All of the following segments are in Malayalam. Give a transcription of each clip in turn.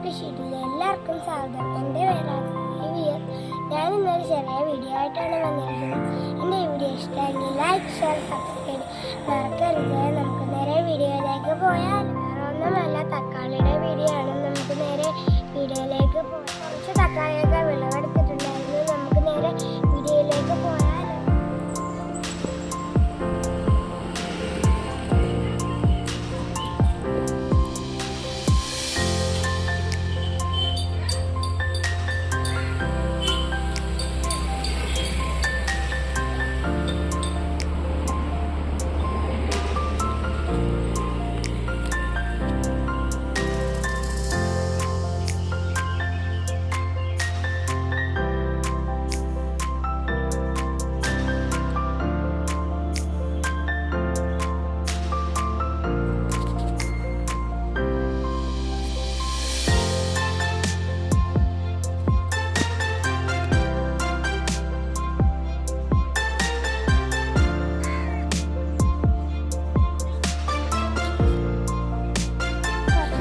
ഹാപ്പി ഷീറ്റിലെ എല്ലാവർക്കും സ്വാഗതം. എൻ്റെ പേര് ഞാൻ ഇന്നൊരു ചെറിയ വീഡിയോ ആയിട്ടാണ് വന്നിരിക്കുന്നത്. എൻ്റെ ഈ വീഡിയോ ഇഷ്ടമെങ്കിൽ ലൈക്ക്, ഷെയർ, സബ്സ്ക്രൈബ് മറക്കരുത്. നമുക്ക് നേരെ വീഡിയോയിലേക്ക് പോയാൽ ഒന്നുമല്ല, തക്കാളിയുടെ വീഡിയോ ആണ്. നമുക്ക് നേരെ വീഡിയോയിലേക്ക് പോകാം. കുറച്ച് തക്കാളിയൊക്കെ വിളവെടുത്തിട്ടുണ്ടായിരുന്നു. നമുക്ക് നേരെ വീഡിയോയിലേക്ക് പോയാൽ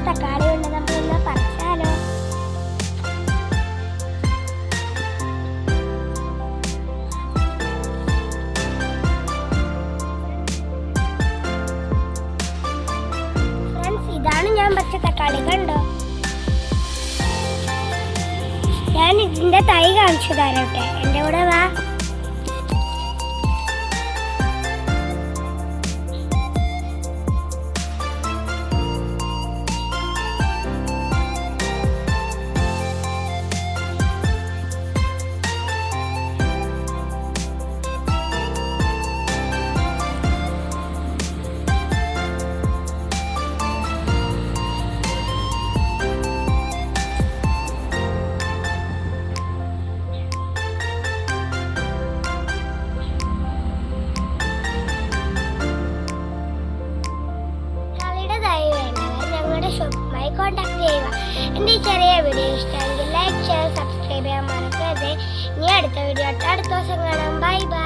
തക്കാളി കൊണ്ട് നമ്മളൊന്ന് പറിച്ചാലോ? ഫ്രണ്ട്സ്, ഇതാണ് ഞാൻ പച്ച തക്കാളി. കണ്ടോ? ഞാൻ ഇതിന്റെ തൈ കാണിച്ചു തരട്ടെ. എൻ്റെ കൂടെ വാ. ഷോപ്പുമായി കോൺടാക്ട് ചെയ്യുക. എൻ്റെ ഈ ചെറിയ വീഡിയോ ഇഷ്ടമെങ്കിൽ ലൈക്ക്, ഷെയർ, സബ്സ്ക്രൈബ് ചെയ്യാൻ മറക്കരുത്. ഇനി അടുത്ത വീഡിയോ അടുത്ത ദിവസം കാണാം. Bye bye.